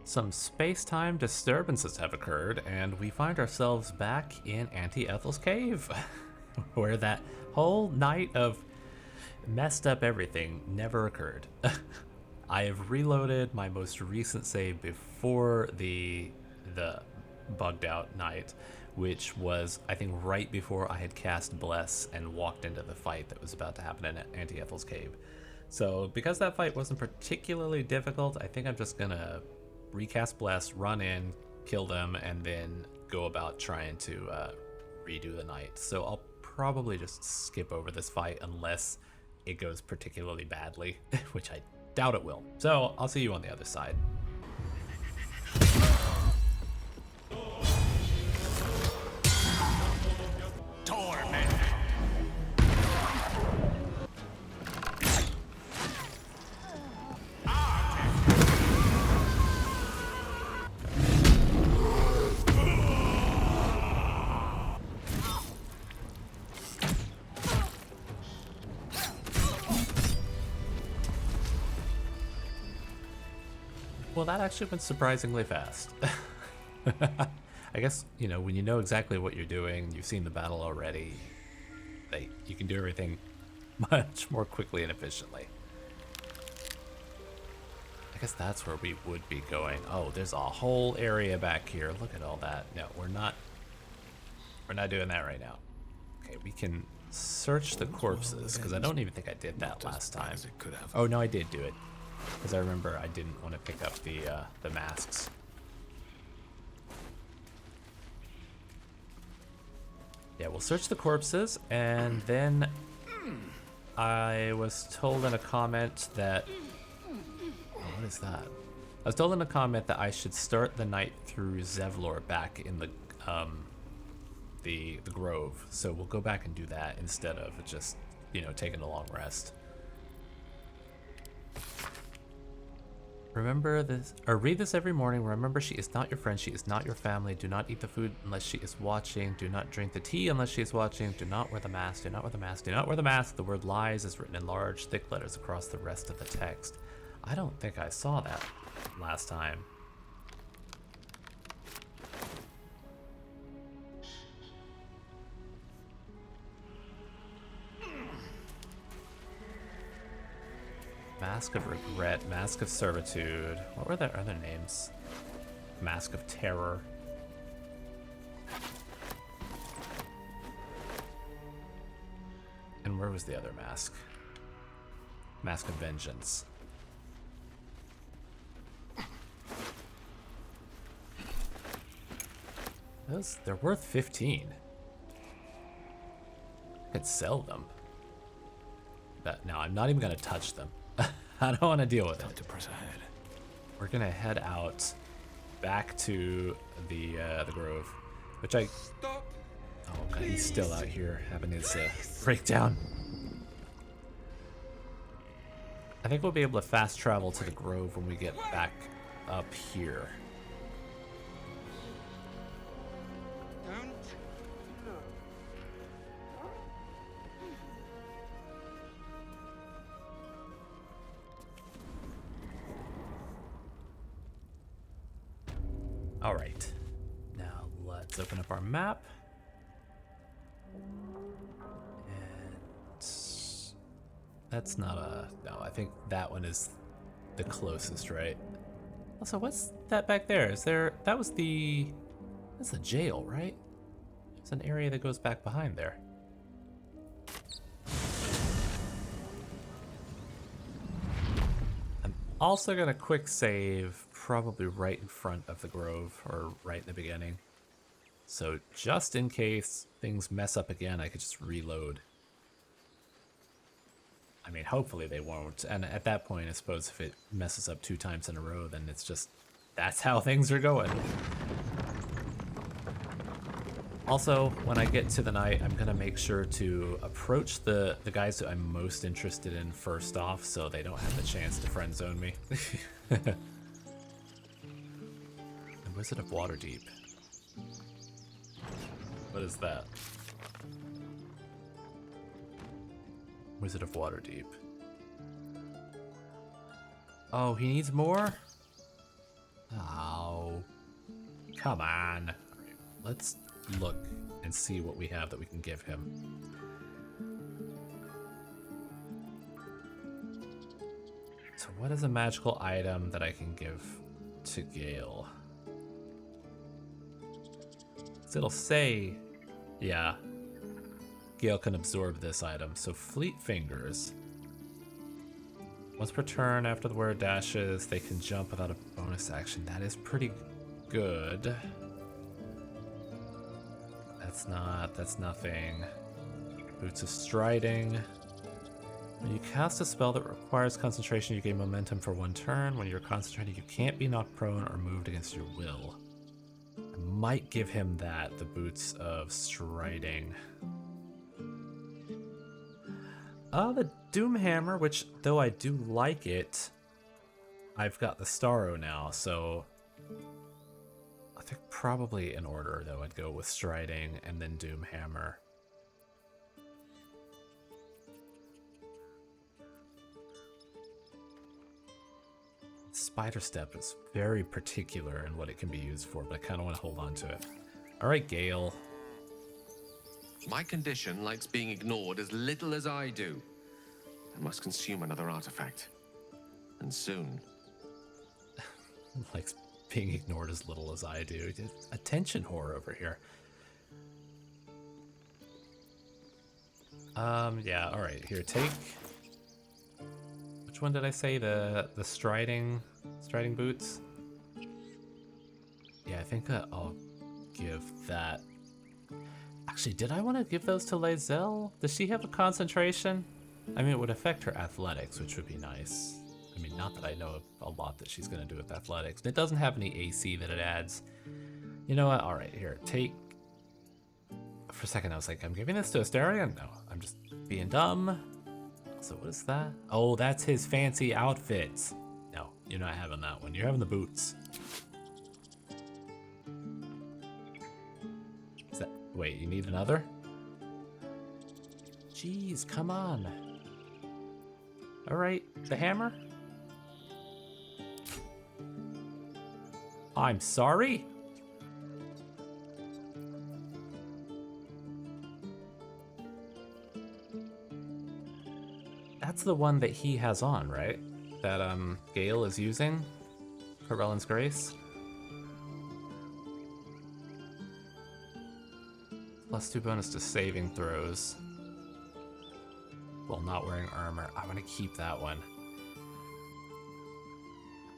Some space-time disturbances have occurred, and we find ourselves back in Auntie Ethel's cave, where that whole night of messed up everything never occurred. I have reloaded my most recent save before the bugged out night, which was, I think, right before I had cast Bless and walked into the fight that was about to happen in Auntie Ethel's cave. So because that fight wasn't particularly difficult, I think I'm just gonna recast Bless, run in, kill them, and then go about trying to redo the night. So I'll probably just skip over this fight unless it goes particularly badly, which I doubt it will. So I'll see you on the other side. Well, that actually went surprisingly fast. I guess, you know, when you know exactly what you're doing, you've seen the battle already, you can do everything much more quickly and efficiently. I guess that's where we would be going. Oh, there's a whole area back here. Look at all that. No, we're not doing that right now. Okay, we can search the corpses, because I don't even think I did that last time. Oh, no, I did do it. Because I remember I didn't want to pick up the masks. Yeah, we'll search the corpses, and then I was told in a comment that... Oh, what is that? I was told in a comment that I should start the night through Zevlor back in the grove. So we'll go back and do that instead of just, you know, taking a long rest. Remember this, or read this every morning. Remember, she is not your friend. She is not your family. Do not eat the food unless she is watching. Do not drink the tea unless she is watching. Do not wear the mask. Do not wear the mask. Do not wear the mask. The word lies is written in large, thick letters across the rest of the text. I don't think I saw that last time. Mask of Regret, Mask of Servitude. What were their other names? Mask of Terror. And where was the other mask? Mask of Vengeance. They're worth 15. I could sell them. No, I'm not even gonna touch them. I don't want to deal with it. To press ahead. We're gonna head out back to the grove, which I... Oh god, he's still out here having his breakdown. I think we'll be able to fast travel to the grove when we get back up here. All right, now let's open up our map. And that's not a, no, I think that one is the closest, right? Also, what's that back there? Is there, that's the jail, right? It's an area that goes back behind there. I'm also gonna quick save probably right in front of the grove, or right in the beginning. So just in case things mess up again, I could just reload. I mean, hopefully they won't. And at that point, I suppose if it messes up 2 times in a row, then it's just, that's how things are going. Also, when I get to the night, I'm gonna make sure to approach the guys who I'm most interested in first off, so they don't have the chance to friend zone me. The Wizard of Waterdeep. What is that? Wizard of Waterdeep. Oh, he needs more? Ah. Come on. All right, let's look and see what we have that we can give him. So what is a magical item that I can give to Gale? So it'll say, yeah, Gale can absorb this item. So Fleet Fingers. Once per turn after the word dashes, they can jump without a bonus action. That is pretty good. That's nothing. Boots of Striding. When you cast a spell that requires concentration, you gain momentum for 1 turn. When you're concentrating, you can't be knocked prone or moved against your will. I might give him that, the Boots of Striding. The Doomhammer, which, though I do like it, I've got the Starro now, so I think probably in order, though, I'd go with Striding and then Doomhammer. Spider Step is very particular in what it can be used for, but I kind of want to hold on to it. All right, Gale. My condition likes being ignored as little as I do. I must consume another artifact. And soon. Likes being ignored as little as I do. Attention whore over here. Yeah, alright, here, take... Which one did I say? The striding boots? Yeah, I think I'll give that. Actually, did I want to give those to Lae'zel? Does she have a concentration? I mean, it would affect her athletics, which would be nice. I mean, not that I know a lot that she's going to do with athletics. It doesn't have any AC that it adds. You know what? All right, here, take... For a second, I was like, I'm giving this to Astarion? No, I'm just being dumb. So what is that? Oh, that's his fancy outfits. No, you're not having that one. You're having the boots. Is that... Wait, you need another? Jeez, come on. All right, the hammer? I'm sorry? That's the one that he has on, right? That Gale is using for Rellen's Grace. +2 bonus to saving throws while not wearing armor. I want to keep that one.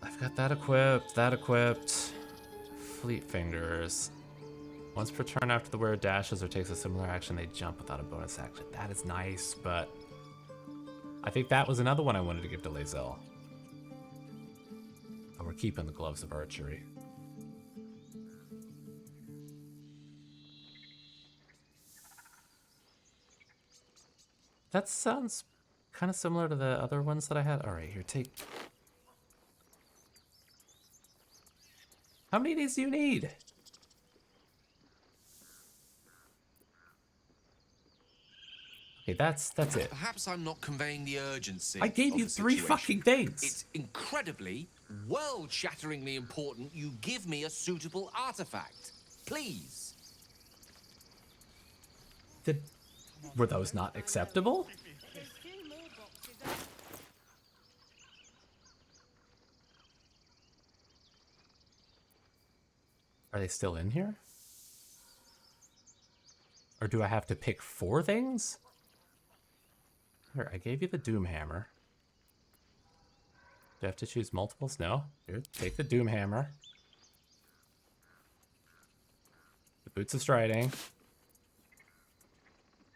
I've got that equipped. Fleet Fingers. Once per turn after the wearer dashes or takes a similar action, they jump without a bonus action. That is nice, but I think that was another one I wanted to give to Lae'zel. Oh, we're keeping the Gloves of Archery. That sounds kind of similar to the other ones that I had. All right, here, take... How many of these do you need? Okay, that's it. Perhaps I'm not conveying the urgency. I gave you 3 fucking things. It's incredibly, world-shatteringly important you give me a suitable artifact. Please. Were those not acceptable? Are they still in here? Or do I have to pick 4 things? Here, I gave you the Doomhammer. Do I have to choose multiples? No. Here, take the Doomhammer. The Boots of Striding.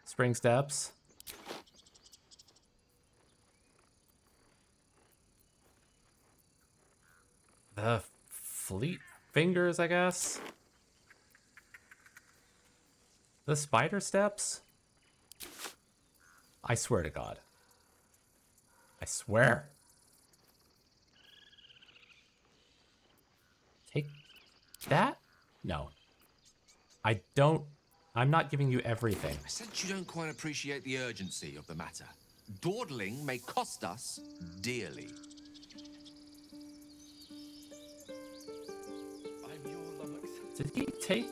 Spring Steps. The Fleet Fingers, I guess. The Spider Steps. I swear to God. I swear. Take that? No. I'm not giving you everything. I sense you don't quite appreciate the urgency of the matter. Dawdling may cost us dearly. Did he take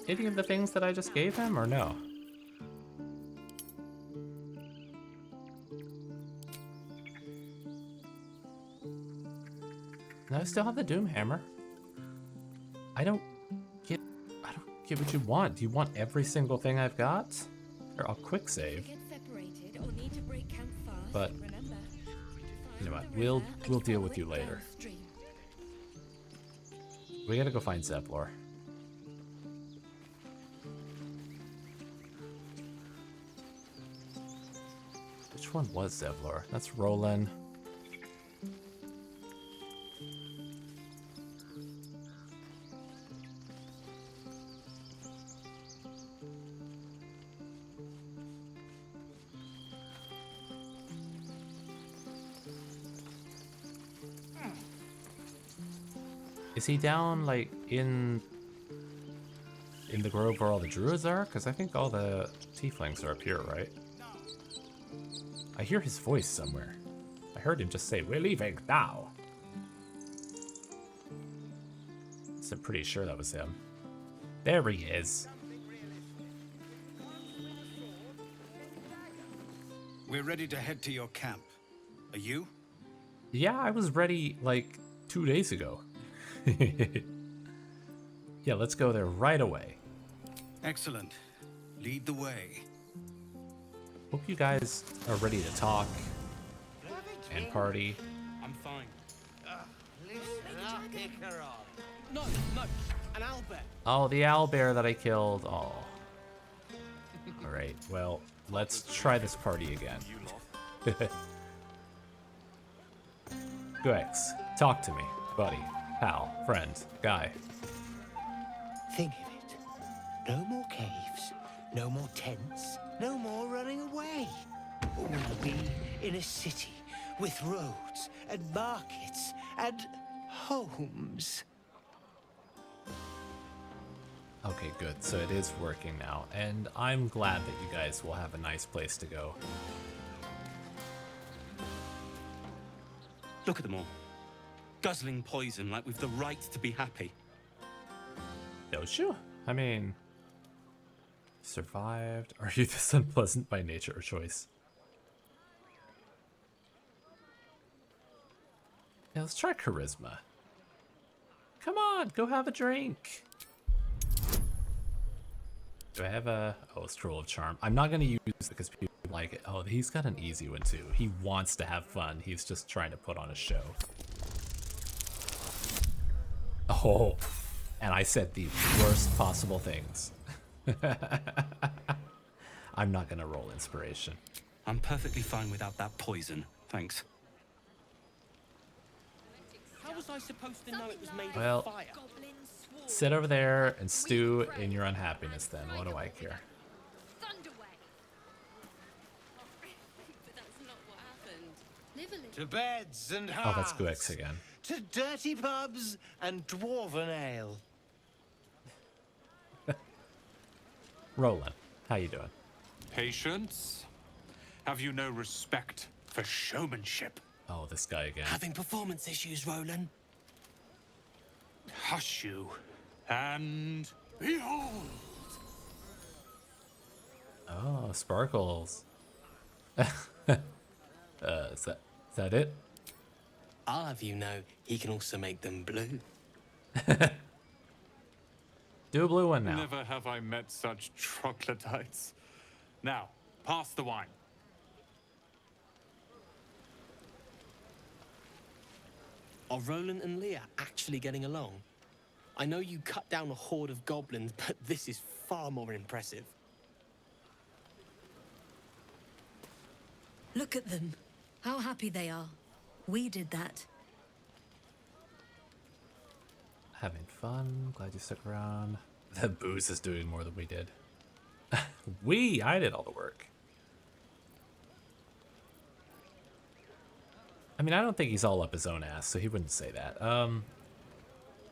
any of the things that I just gave him, or no? No, I still have the Doom Hammer. I don't get what you want. Do you want every single thing I've got? Or I'll quick save. But you know what? We'll deal with you later. We gotta go find Zevlor. Which one was Zevlor? That's Roland. Is he down, like, in the grove where all the druids are? Because I think all the tieflings are up here, right? I hear his voice somewhere. I heard him just say, "We're leaving now." So I'm pretty sure that was him. There he is. We're ready to head to your camp. Are you? Yeah, I was ready, like, 2 days ago. Yeah, let's go there right away. Excellent. Lead the way. Hope you guys are ready to talk and party. I'm fine. No, an owlbear. Oh, the owlbear that I killed. Oh. Alright, well, let's try this party again. Guex, talk to me, buddy, pal, friend, guy. Think of it. No more caves, no more tents, no more running away. We'll be in a city with roads and markets and homes. Okay, good. So it is working now, and I'm glad that you guys will have a nice place to go. Look at them all. Guzzling poison like we've the right to be happy. Don't you? I mean, survived. Are you this unpleasant by nature or choice? Yeah, let's try charisma. Come on, go have a drink. Do I have a... Oh, Scroll of Charm. I'm not going to use it because people like it. Oh, he's got an easy one too. He wants to have fun. He's just trying to put on a show. Oh, and I said the worst possible things. I'm not going to roll inspiration. I'm perfectly fine without that poison, thanks. How was I supposed to know it was made Well, of fire? sit over there and stew in your unhappiness then. What do I care? To beds and Oh, that's hearths. Guex again. To dirty pubs and dwarven ale. Roland, how you doing? Patience? Have you no respect for showmanship? Oh, this guy again. Having performance issues, Roland. Hush you, and behold! Oh, sparkles. Is that it? I'll have you know, he can also make them blue. Do a blue one now. Never have I met such troglodytes. Now, pass the wine. Are Roland and Leah actually getting along? I know you cut down a horde of goblins, but this is far more impressive. Look at them. How happy they are. We did that. Having fun. Glad you stuck around. The booze is doing more than we did. I did all the work. I mean, I don't think he's all up his own ass, so he wouldn't say that. How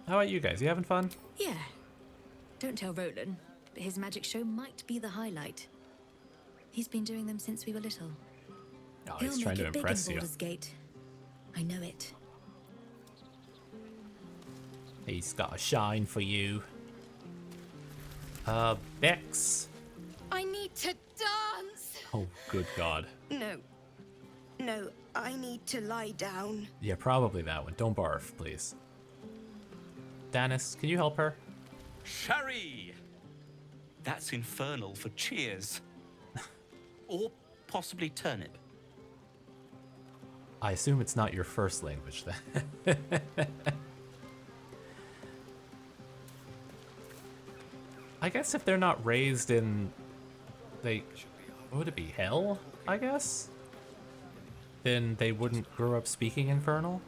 about you guys? You having fun? Yeah. Don't tell Roland, but his magic show might be the highlight. He's been doing them since we were little. Oh, He'll he's trying make to it big impress in you. Baldur's Gate. I know it. He's got a shine for you. Bex. I need to dance. Oh, good God. No, I need to lie down. Yeah, probably that one. Don't barf, please. Dennis, can you help her? Sherry! That's infernal for cheers. Or possibly turnip. I assume it's not your first language then. I guess if they're not raised in, like, what would it be, hell, I guess? Then they wouldn't grow up speaking Infernal?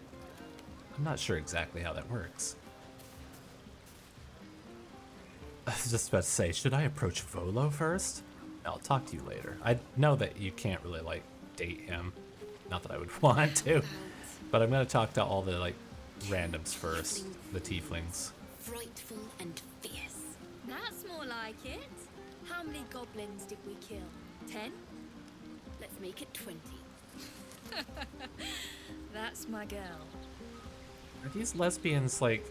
I'm not sure exactly how that works. I was just about to say, should I approach Volo first? I'll talk to you later. I know that you can't really, like, date him. Not that I would want to. But I'm gonna talk to all the, like, randoms first. The tieflings. Frightful and fierce. That's more like it. How many goblins did we kill? 10? Let's make it 20. That's my girl. Are these lesbians, like,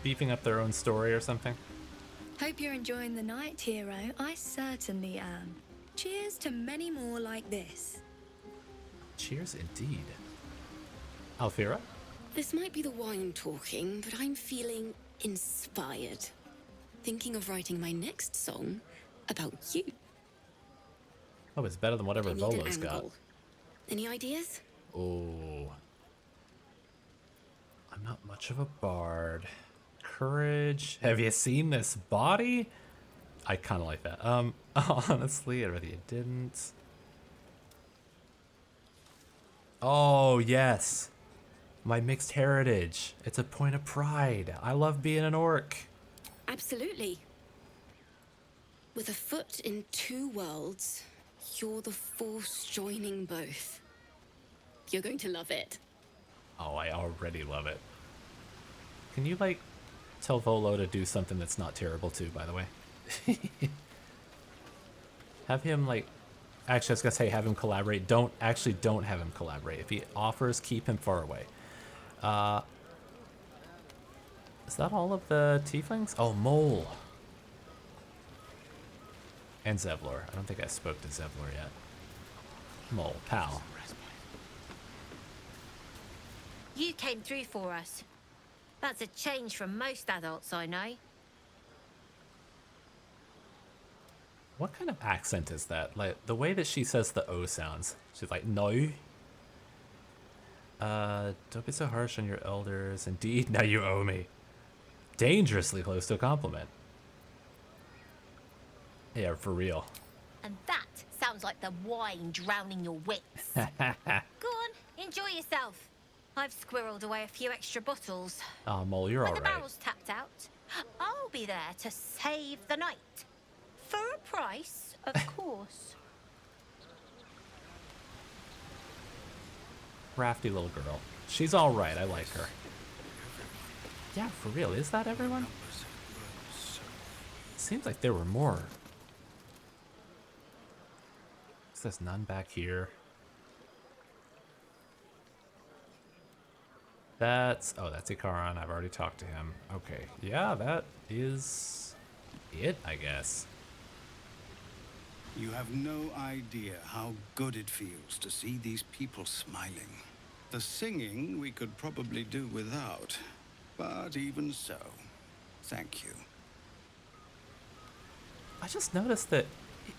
beefing up their own story or something? Hope you're enjoying the night, hero. I certainly am. Cheers to many more like this. Cheers indeed. Alfira? This might be the wine talking, but I'm feeling inspired. Thinking of writing my next song about you. Oh, it's better than whatever I need Volo's an got. angle. Any ideas? Oh. I'm not much of a bard. Courage. Have you seen this body? I kind of like that. Honestly, I'd rather you didn't. Oh, yes. My mixed heritage. It's a point of pride. I love being an orc. Absolutely. With a foot in two worlds, you're the force joining both. You're going to love it. Oh, I already love it. Can you, like, tell Volo to do something that's not terrible, too, by the way? Have him, like... Actually, I was gonna say have him collaborate. Don't have him collaborate. If he offers, keep him far away. Is that all of the tieflings? Oh, Mole. And Zevlor. I don't think I spoke to Zevlor yet. Mole, pal. You came through for us. That's a change from most adults I know. What kind of accent is that? Like, the way that she says the O sounds. She's like, no. Don't be so harsh on your elders. Indeed, now you owe me. Dangerously close to a compliment. Yeah, for real. And that sounds like the wine drowning your wits. Go on, enjoy yourself. I've squirreled away a few extra bottles. Oh, Mole, you're When alright. the barrel's tapped out, I'll be there to save the night. For a price, of course. Crafty little girl. She's alright, I like her. Yeah, for real, is that everyone? Seems like there were more. There's none back here. That's Ikaran. I've already talked to him. Okay, yeah, that is it, I guess. You have no idea how good it feels to see these people smiling. The singing we could probably do without, but even so, thank you. I just noticed that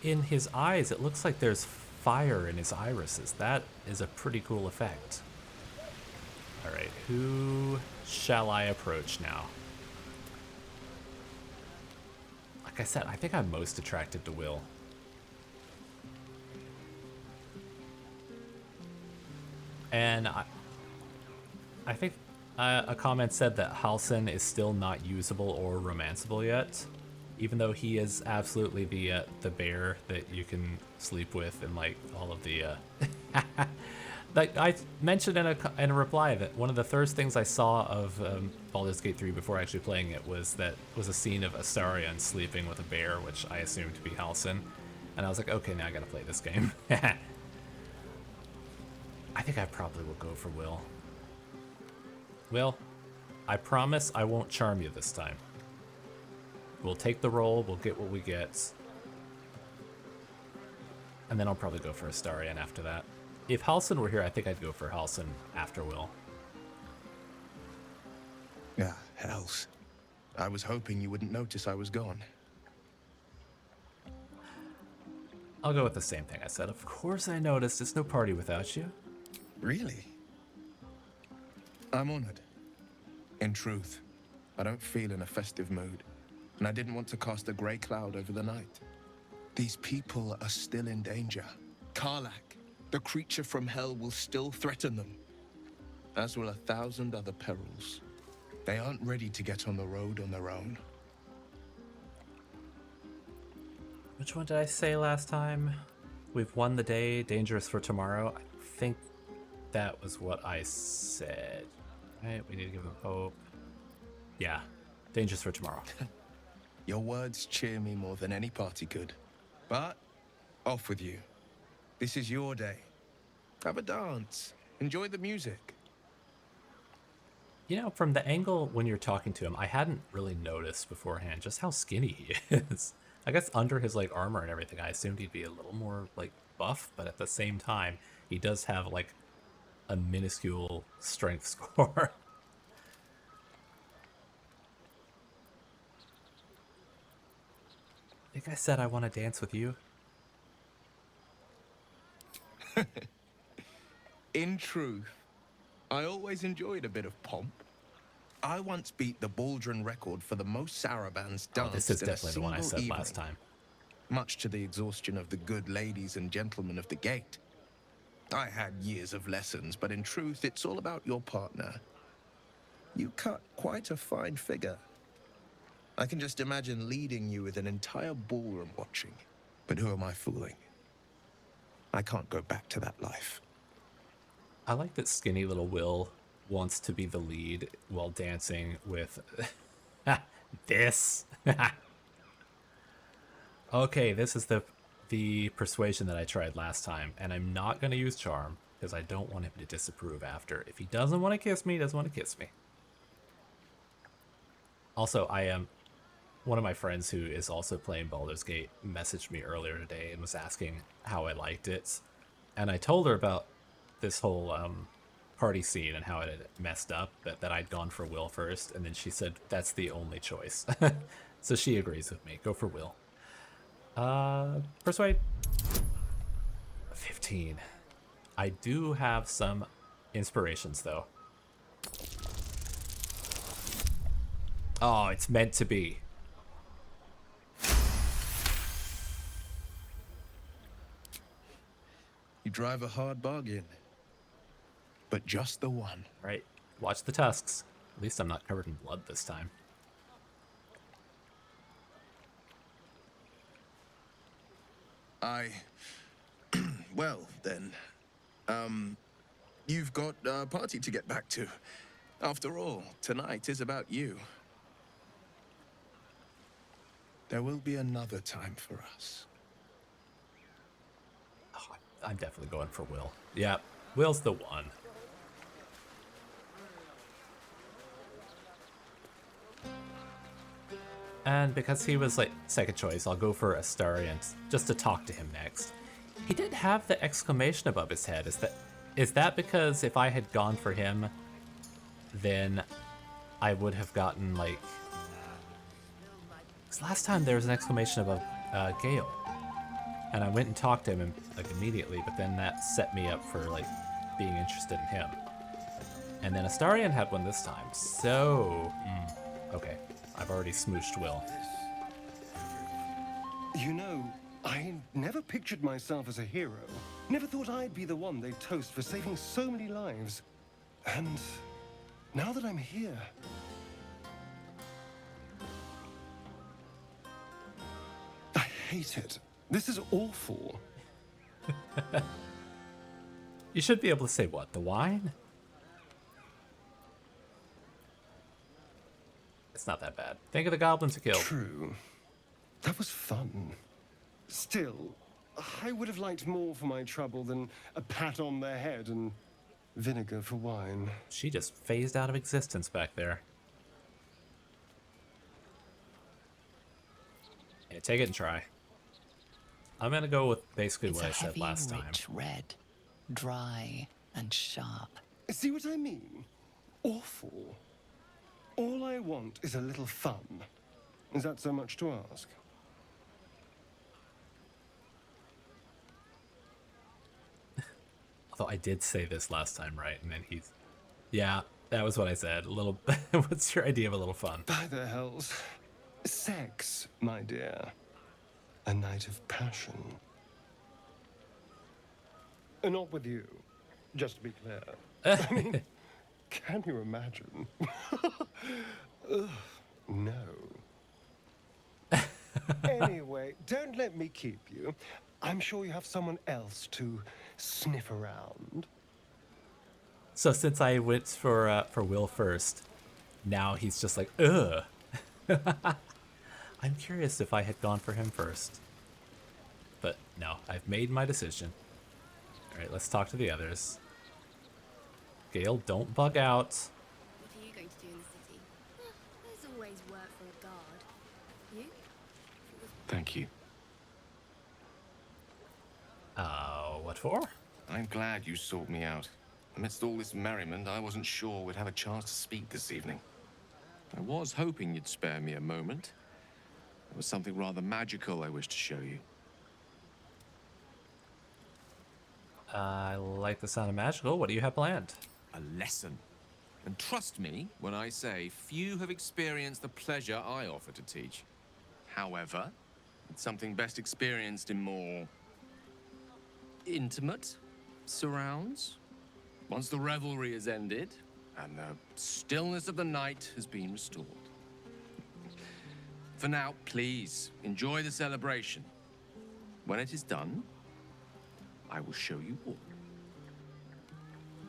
in his eyes, it looks like there's fire in his irises. That is a pretty cool effect. All right, who shall I approach now? Like I said, I think I'm most attracted to Will. And I think a comment said that Halsin is still not usable or romanceable yet, even though he is absolutely the bear that you can sleep with and like all of the. Like I mentioned in a reply that one of the first things I saw of Baldur's Gate 3 before actually playing it was a scene of Astarion sleeping with a bear, which I assumed to be Halsin, and I was like, okay, now I gotta play this game. I think I probably will go for Will. Will, I promise I won't charm you this time. We'll take the roll, we'll get what we get. And then I'll probably go for Astarion after that. If Halsin were here, I think I'd go for Halsin after Will. Yeah, hells. I was hoping you wouldn't notice I was gone. I'll go with the same thing I said. Of course I noticed. It's no party without you. Really? I'm honored. In truth, I don't feel in a festive mood, and I didn't want to cast a grey cloud over the night. These people are still in danger. Karlak, the creature from hell, will still threaten them, as will 1,000 other perils. They aren't ready to get on the road on their own. Which one did I say last time? We've won the day, dangerous for tomorrow. I think that was what I said. Right, we need to give them hope. Yeah, dangerous for tomorrow. Your words cheer me more than any party could. But, off with you. This is your day. Have a dance. Enjoy the music. You know, from the angle when you're talking to him, I hadn't really noticed beforehand just how skinny he is. I guess under his, like, armor and everything, I assumed he'd be a little more, like, buff, but at the same time, he does have, like, a minuscule strength score. I think I said I want to dance with you. In truth, I always enjoyed a bit of pomp. I once beat the Baldrin record for the most sarabands danced This is in a definitely the one I single said evening, last time. much to the exhaustion of the good ladies and gentlemen of the gate. I had years of lessons, but in truth, it's all about your partner. You cut quite a fine figure. I can just imagine leading you with an entire ballroom watching. But who am I fooling? I can't go back to that life. I like that skinny little Will wants to be the lead while dancing with this. Okay, this is the persuasion that I tried last time, and I'm not going to use charm because I don't want him to disapprove after. If he doesn't want to kiss me, he doesn't want to kiss me. Also, one of my friends who is also playing Baldur's Gate messaged me earlier today and was asking how I liked it, and I told her about this whole party scene and how it had messed up, that I'd gone for Will first, and then she said that's the only choice. So she agrees with me. Go for Will. Persuade. 15. I do have some inspirations though. Oh, it's meant to be. You drive a hard bargain, but just the one. Right. Watch the tusks. At least I'm not covered in blood this time. Well, then. You've got a party to get back to. After all, tonight is about you. There will be another time for us. Oh, I'm definitely going for Will. Yeah, Will's the one. And because he was like second choice, I'll go for Astarion just to talk to him next. He did have the exclamation above his head. Is that because if I had gone for him, then I would have gotten like... Because last time there was an exclamation above Gale. And I went and talked to him like immediately, but then that set me up for like being interested in him. And then Astarion had one this time, so... okay, I've already smooshed Will. You know, I never pictured myself as a hero. Never thought I'd be the one they'd toast for saving so many lives. And now that I'm here... I hate it. This is awful. You should be able to say what? The wine? It's not that bad. Think of the goblins you killed. True. That was fun. Still, I would have liked more for my trouble than a pat on the head and vinegar for wine. She just phased out of existence back there. Yeah, take it and try. I'm gonna go with basically It's what a I said heavy, last time. rich red, dry and sharp. See what I mean? Awful. All I want is a little fun. Is that so much to ask? Although I did say this last time, right? And then he's... Yeah, that was what I said. A little... What's your idea of a little fun? By the hells. Sex, my dear. A night of passion. Not with you, just to be clear. I mean, can you imagine? Ugh, no. Anyway, don't let me keep you. I'm sure you have someone else to sniff around. So since I went for Will first, now he's just like, ugh. I'm curious if I had gone for him first. But no, I've made my decision. Alright, let's talk to the others. Gale, don't bug out. What are you going to do in the city? There's always work for a guard. You? Thank you. What for? I'm glad you sought me out. Amidst all this merriment, I wasn't sure we'd have a chance to speak this evening. I was hoping you'd spare me a moment. There was something rather magical I wished to show you. I like the sound of magical. What do you have planned? A lesson. And trust me when I say few have experienced the pleasure I offer to teach. However, it's something best experienced in more intimate surrounds. Once the revelry is ended and the stillness of the night has been restored. For now, please enjoy the celebration. When it is done, I will show you all.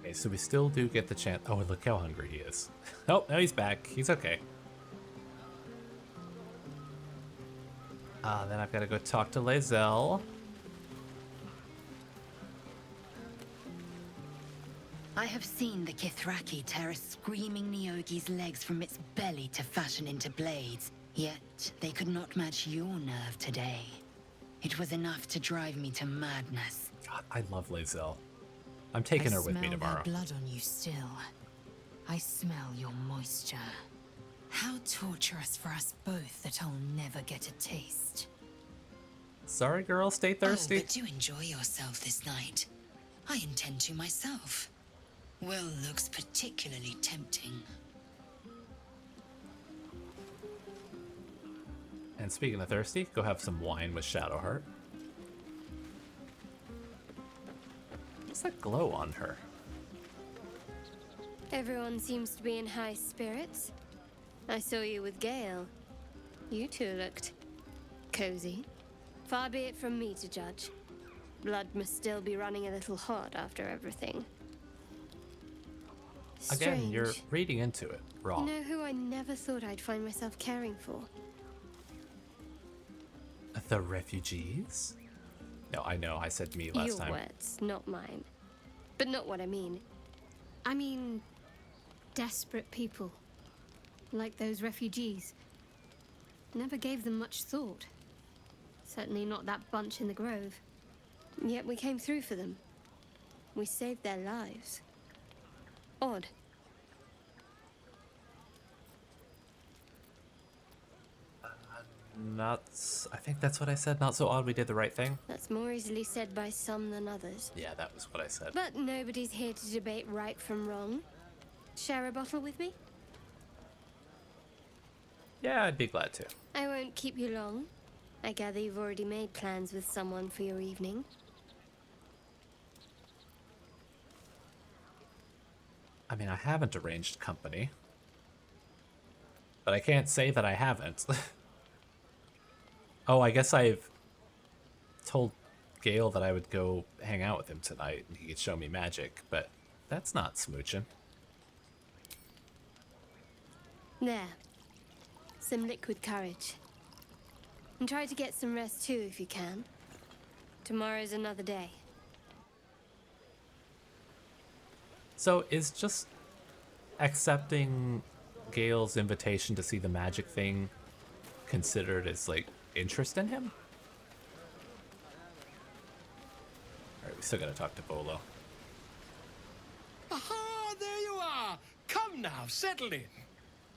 Okay, so we still do get the chance. Oh, look how hungry he is. Oh, no, he's back. He's okay. Then I've got to go talk to Lae'zel. I have seen the Kithraki tear a screaming Nyogi's legs from its belly to fashion into blades. Yet they could not match your nerve today. It was enough to drive me to madness. God, I love Lae'zel. I'm taking her with me tomorrow. I smell blood on you still. I smell your moisture. How torturous for us both that I'll never get a taste. Sorry, girl. Stay thirsty. Oh, but do enjoy yourself this night. I intend to myself. Will looks particularly tempting. And speaking of thirsty, go have some wine with Shadowheart. What's that glow on her? Everyone seems to be in high spirits. I saw you with Gale. You two looked cozy. Far be it from me to judge. Blood must still be running a little hot after everything. Again, you're Strange. reading into it wrong. You know who I never thought I'd find myself caring for? The refugees? No, I know. I said me last Your time. words, not mine. But not what I mean. I mean, desperate people. Like those refugees. Never gave them much thought. Certainly not that bunch in the grove. Yet we came through for them. We saved their lives. Odd. I think that's what I said. Not so odd we did the right thing. That's more easily said by some than others. Yeah, that was what I said. But nobody's here to debate right from wrong. Share a bottle with me? Yeah, I'd be glad to. I won't keep you long. I gather you've already made plans with someone for your evening. I mean, I haven't arranged company. But I can't say that I haven't. Oh, I guess I've told Gale that I would go hang out with him tonight and he could show me magic, but that's not smooching. There. Some liquid courage. And try to get some rest too if you can. Tomorrow's another day. So is just accepting Gale's invitation to see the magic thing considered as like interest in him. Alright, we still gotta talk to Volo. Aha, there you are. Come now, settle in.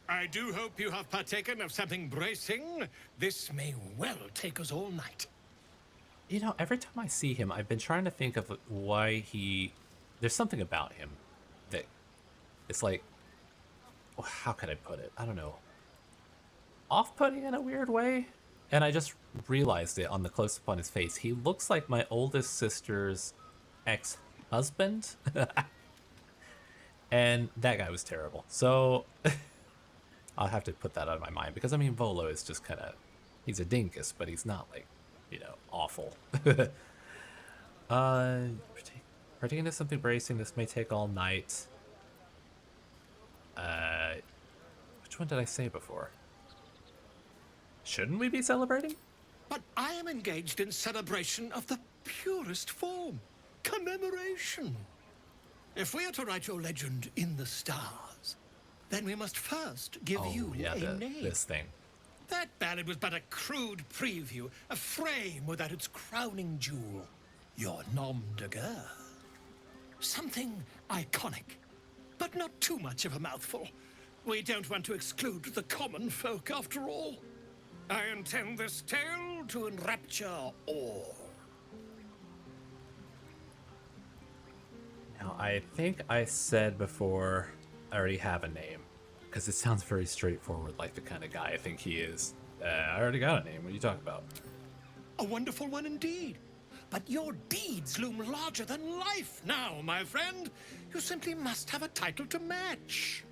I do hope you have partaken of something bracing. This may well take us all night. You know, every time I see him, I've been trying to think of why there's something about him that it's like, how can I put it? I don't know. Off-putting in a weird way? And I just realized it on the close-up on his face. He looks like my oldest sister's ex-husband. And that guy was terrible. So I'll have to put that out of my mind. Because, I mean, Volo is just kind of... He's a dinkus, but he's not, like, you know, awful. Partaking into something bracing. This may take all night. Which one did I say before? Shouldn't we be celebrating? But I am engaged in celebration of the purest form. Commemoration. If we are to write your legend in the stars, then we must first give you a name. This thing. That ballad was but a crude preview, a frame without its crowning jewel. Your nom de guerre. Something iconic, but not too much of a mouthful. We don't want to exclude the common folk, after all. I intend this tale to enrapture all. Now, I think I said before I already have a name, because it sounds very straightforward, like the kind of guy I think he is. I already got a name. What are you talking about? A wonderful one indeed. But your deeds loom larger than life now, my friend. You simply must have a title to match.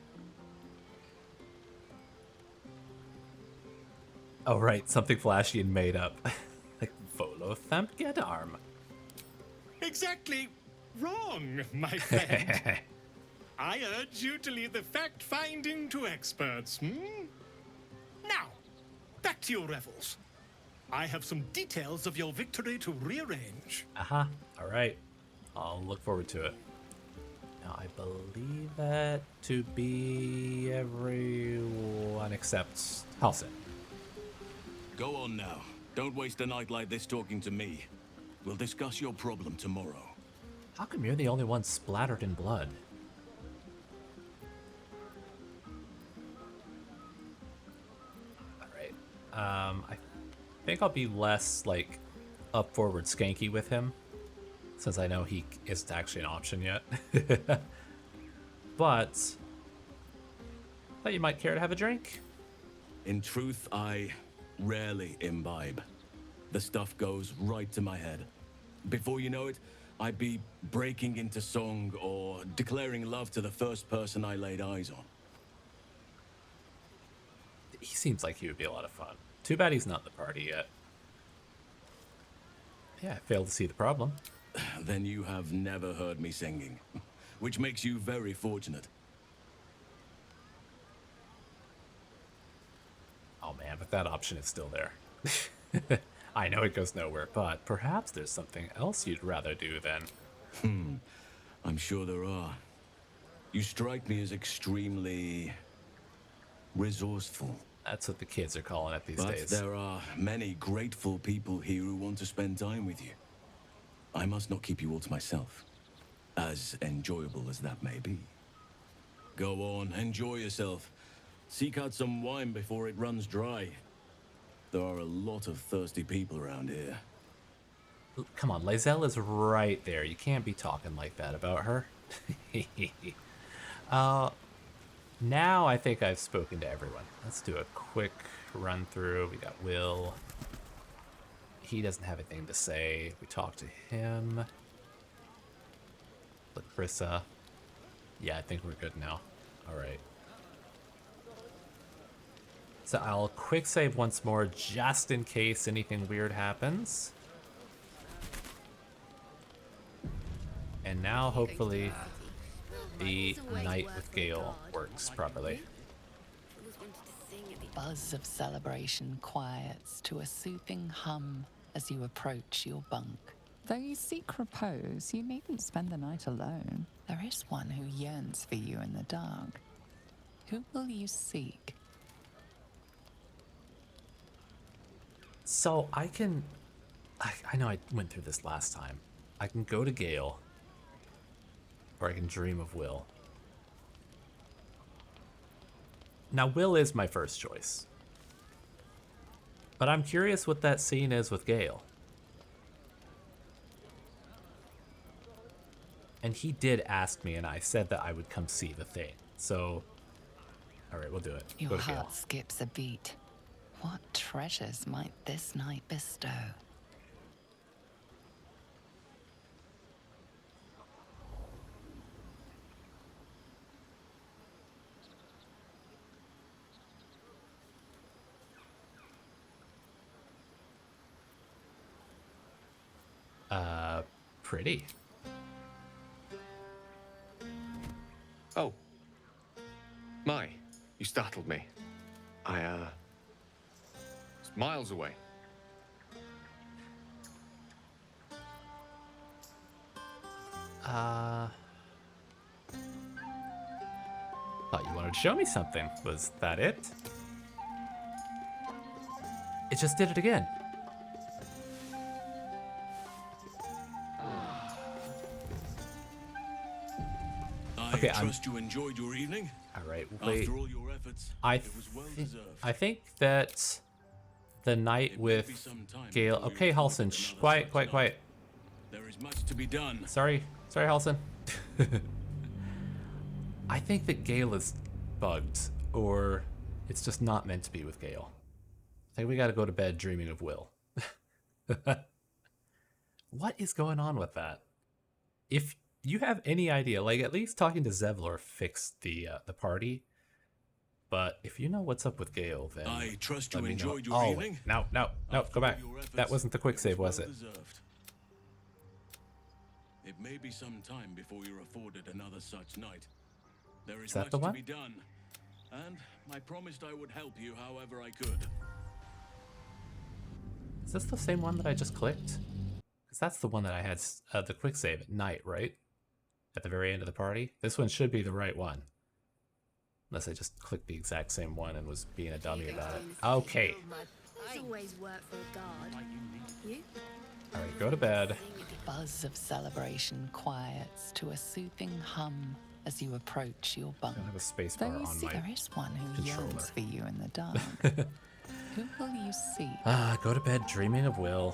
Oh, right. Something flashy and made up. Like Volo Thampgedarm. Exactly wrong, my friend. I urge you to leave the fact-finding to experts, Now, back to your revels. I have some details of your victory to rearrange. All right. I'll look forward to it. Now, I believe that to be everyone except Halsin. Go on now. Don't waste a night like this talking to me. We'll discuss your problem tomorrow. How come you're the only one splattered in blood? Alright. I think I'll be less, like, up forward skanky with him, since I know he isn't actually an option yet. But I thought you might care to have a drink. In truth, I rarely imbibe. The stuff goes right to my head. Before you know it, I'd be breaking into song or declaring love to the first person I laid eyes on. He seems like he would be a lot of fun. Too bad he's not in the party yet. Yeah, I failed to see the problem. Then you have never heard me singing, which makes you very fortunate. Oh man, but that option is still there. I know it goes nowhere, but perhaps there's something else you'd rather do then. I'm sure there are. You strike me as extremely resourceful. That's what the kids are calling it these days. But there are many grateful people here who want to spend time with you. I must not keep you all to myself, as enjoyable as that may be. Go on, enjoy yourself. Seek out some wine before it runs dry. There are a lot of thirsty people around here. Come on, Lae'zel is right there. You can't be talking like that about her. Now I think I've spoken to everyone. Let's do a quick run through. We got Will. He doesn't have anything to say. We talked to him. Lacrissa. Yeah, I think we're good now. All right. So I'll quick save once more just in case anything weird happens. And now hopefully the night with Gale works properly. Buzz of celebration quiets to a soothing hum as you approach your bunk. Though you seek repose, you needn't spend the night alone. There is one who yearns for you in the dark. Who will you seek? So I can... I know I went through this last time. I can go to Gale. Or I can dream of Will. Now, Will is my first choice. But I'm curious what that scene is with Gale. And he did ask me, and I said that I would come see the thing. So, alright, we'll do it. Your Go to Gale. heart skips a beat. What treasures might this night bestow? Pretty. Oh. My, you startled me. It's miles away. Thought you wanted to show me something. Was that it? It just did it again. Okay, I trust you enjoyed your evening. All right, wait. After all your efforts, I it was well deserved. I think that the night with Gale. Okay, Halson, shh, quiet. There is much to be done. Sorry, Halson. I think that Gale is bugged, or it's just not meant to be with Gale. I think we got to go to bed dreaming of Will. What is going on with that? If you have any idea, like at least talking to Zevlor fixed the party. But if you know what's up with Gale, then I trust let you me know. enjoyed your evening. No, go back. That wasn't the quick save, was it? Deserved. It may be some time before you're afforded another such night. There is that much the one? to be done, and I promised I would help you however I could. Is this the same one that I just clicked? Because that's the one that I had the quick save at night, right? At the very end of the party. This one should be the right one. Unless I just clicked the exact same one and was being a dummy about it. Okay. There's always work for a guard. You? Alright, go to bed. The buzz of celebration quiets to a soothing hum as you approach your bunk. I don't have a space Though bar you on see my there is one who controller. yearns for you in the dark. Who will you see? Go to bed dreaming of Will.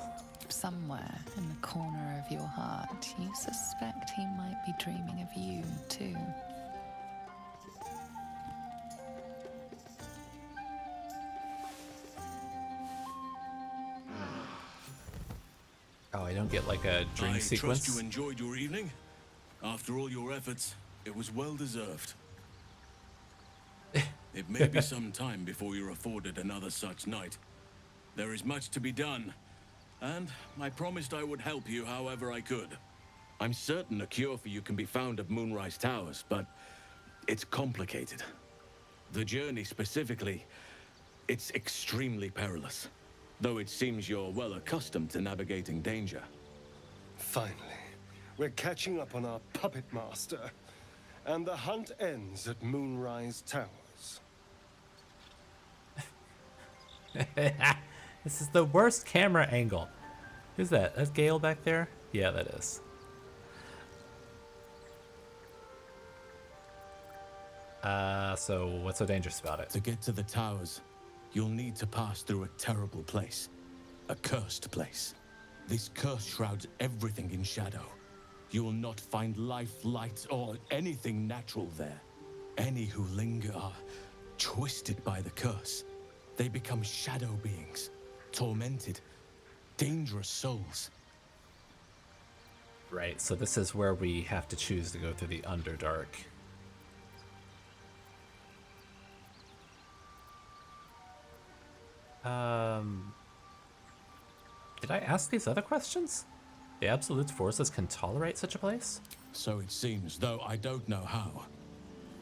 Somewhere in the corner of your heart, you suspect he might be dreaming of you, too. Oh, I don't get like a dream sequence. I trust you enjoyed your evening. After all your efforts, it was well deserved. It may be some time before you're afforded another such night. There is much to be done, and I promised I would help you however I could. I'm certain a cure for you can be found at Moonrise Towers, but it's complicated. The journey specifically, it's extremely perilous, though it seems you're well accustomed to navigating danger. Finally, we're catching up on our puppet master, and the hunt ends at Moonrise Towers. This is the worst camera angle. Who's that? That's Gale back there? Yeah, that is. So what's so dangerous about it? To get to the towers, you'll need to pass through a terrible place. A cursed place. This curse shrouds everything in shadow. You will not find life, light, or anything natural there. Any who linger are twisted by the curse. They become shadow beings, tormented, dangerous souls. Right, so this is where we have to choose to go through the Underdark. Did I ask these other questions? The Absolute Forces can tolerate such a place? So it seems, though I don't know how.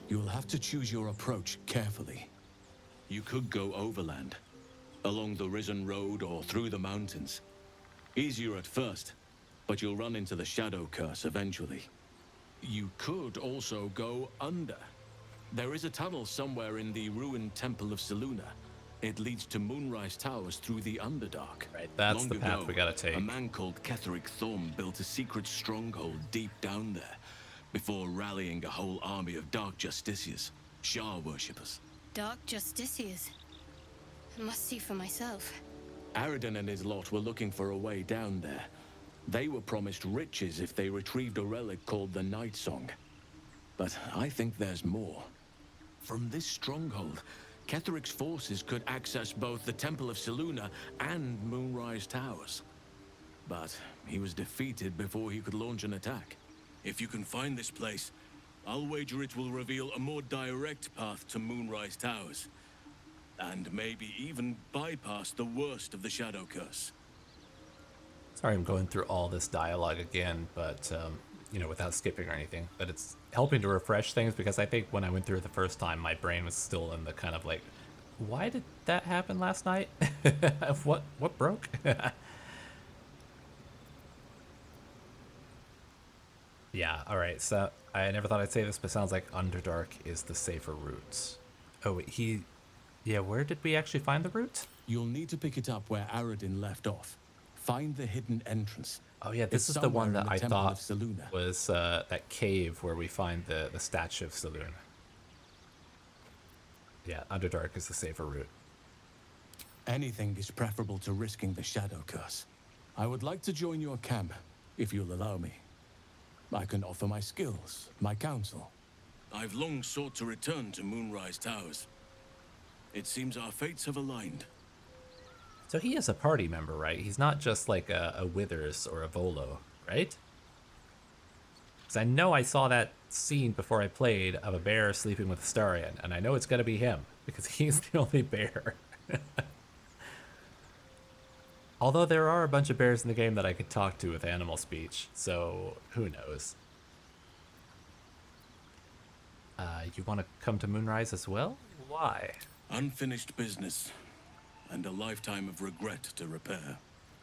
You'll have to choose your approach carefully. You could go overland, along the Risen Road or through the mountains. Easier at first, but you'll run into the Shadow Curse eventually. You could also go under. There is a tunnel somewhere in the ruined Temple of Seluna. It leads to Moonrise Towers through the Underdark. Right, that's Long the path ago, we gotta take. A man called Ketheric Thorm built a secret stronghold deep down there before rallying a whole army of Dark Justiciars, Shah worshippers. Dark Justiciars. I must see for myself. Aradin and his lot were looking for a way down there. They were promised riches if they retrieved a relic called the Night Song. But I think there's more. From this stronghold, Ketheric's forces could access both the Temple of Selûne and Moonrise Towers. But he was defeated before he could launch an attack. If you can find this place, I'll wager it will reveal a more direct path to Moonrise Towers. And maybe even bypass the worst of the Shadow Curse. Sorry I'm going through all this dialogue again, but, you know, without skipping or anything. But it's helping to refresh things, because I think when I went through it the first time, my brain was still in the kind of like, why did that happen last night? What broke? Yeah, alright, so I never thought I'd say this, but it sounds like Underdark is the safer route. Oh, wait, yeah, where did we actually find the route? You'll need to pick it up where Aradin left off. Find the hidden entrance. Oh yeah, this is the one that I thought was that cave where we find the statue of Selûne. Yeah, Underdark is the safer route. Anything is preferable to risking the Shadow Curse. I would like to join your camp, if you'll allow me. I can offer my skills, my counsel. I've long sought to return to Moonrise Towers. It seems our fates have aligned. So he is a party member, right? He's not just like a Withers or a Volo, right? Because I know I saw that scene before I played of a bear sleeping with a Starion, and I know it's going to be him, because he's the only bear. Although there are a bunch of bears in the game that I could talk to with animal speech, so who knows? You want to come to Moonrise as well? Why? Unfinished business, and a lifetime of regret to repair.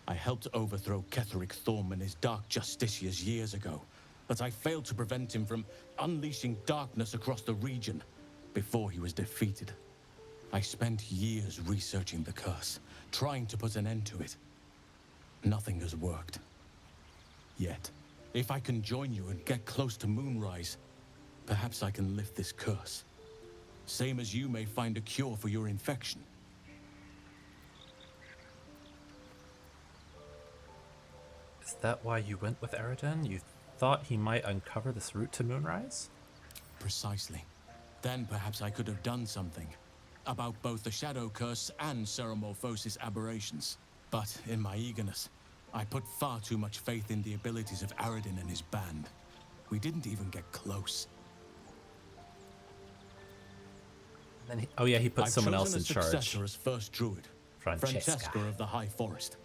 I helped overthrow Ketheric Thorm and his Dark Justiciars years ago, but I failed to prevent him from unleashing darkness across the region before he was defeated. I spent years researching the curse, trying to put an end to it. Nothing has worked. Yet, if I can join you and get close to Moonrise, perhaps I can lift this curse. Same as you may find a cure for your infection. Is that why you went with Aradin? You thought he might uncover this route to Moonrise? Precisely. Then perhaps I could have done something about both the Shadow Curse and Ceramorphosis aberrations. But in my eagerness, I put far too much faith in the abilities of Aradin and his band. We didn't even get close. And then oh yeah, he put someone else in charge. Successor as first druid, Francesca of the High Forest.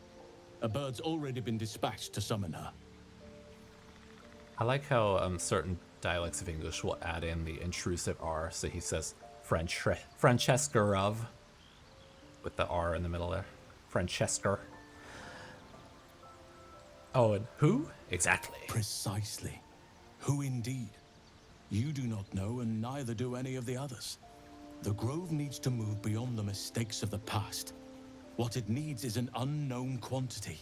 A bird's already been dispatched to summon her. I like how certain dialects of English will add in the intrusive R, so he says Francesca with the R in the middle there. Francesca. Oh, and who? Exactly. Precisely. Who indeed? You do not know, and neither do any of the others. The Grove needs to move beyond the mistakes of the past. What it needs is an unknown quantity.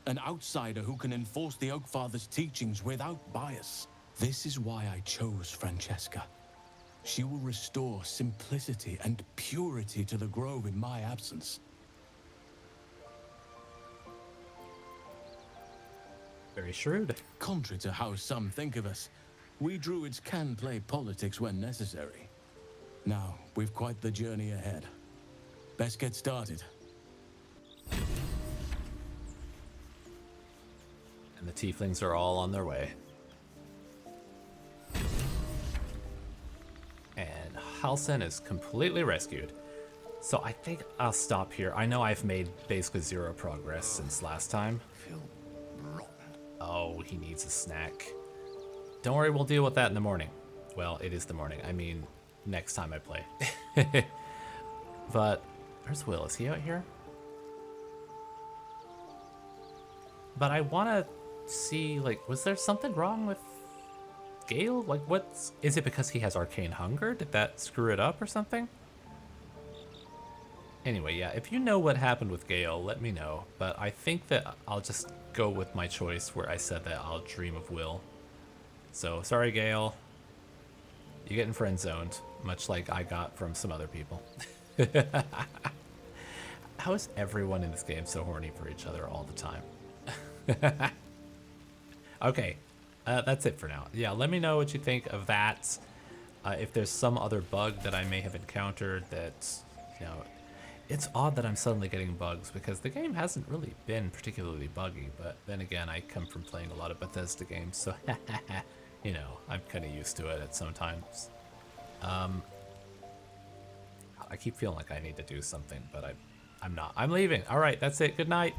An outsider who can enforce the Oakfather's teachings without bias. This is why I chose Francesca. She will restore simplicity and purity to the Grove in my absence. Very shrewd. Contrary to how some think of us, we druids can play politics when necessary. Now, we've quite the journey ahead. Best get started. And the tieflings are all on their way. And Halsin is completely rescued. So I think I'll stop here. I know I've made basically zero progress since last time. Oh, he needs a snack. Don't worry, we'll deal with that in the morning. Well, it is the morning. I mean, next time I play. But where's Will? Is he out here? But I want to see, like, was there something wrong with Gale? Like, is it because he has arcane hunger? Did that screw it up or something? Anyway, yeah, if you know what happened with Gale, let me know. But I think that I'll just go with my choice where I said that I'll dream of Will. So, sorry, Gale. You're getting friend-zoned, much like I got from some other people. How is everyone in this game so horny for each other all the time? Okay, that's it for now. Yeah, let me know what you think of that. If there's some other bug that I may have encountered that, you know, it's odd that I'm suddenly getting bugs because the game hasn't really been particularly buggy, but then again, I come from playing a lot of Bethesda games, so you know, I'm kind of used to it at some times. I keep feeling like I need to do something, but I'm not. I'm leaving. All right, that's it. Good night.